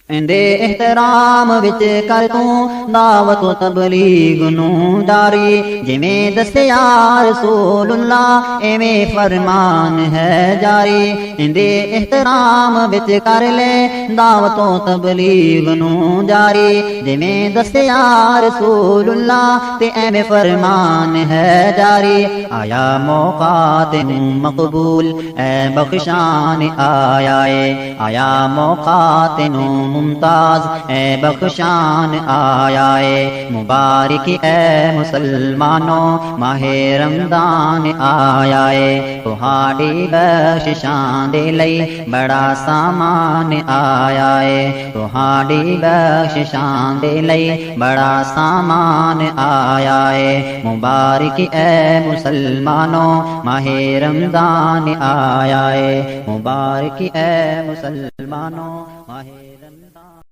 इंदे एहतराम विच कर तू दावत तबलीग नू जारी जिमें दस्या रसूलुल्लाह एवें फरमान है जारी। इंदे एहतराम विच कर ले दावत तबलीग नू जारी जिमें दस्या रसूलुल्लाह ते एवें फरमान है जारी। आया मौका तेनू मकबूल ए बख्शान आया है, आया मौका तेनू मुमताज ए बख्शान आया है। मुबारक ए मुसलमानों माहे रमदान आया है, तुहाडी बख्शिशां दे लई बड़ा सामान आया है, तुहाडी बख्शिशां दे लई बड़ा सामान आया है। मुबारक ए मुसलमानों माहे रमदान आया है, मुबारक ए मुसलमानों माहे रमदान।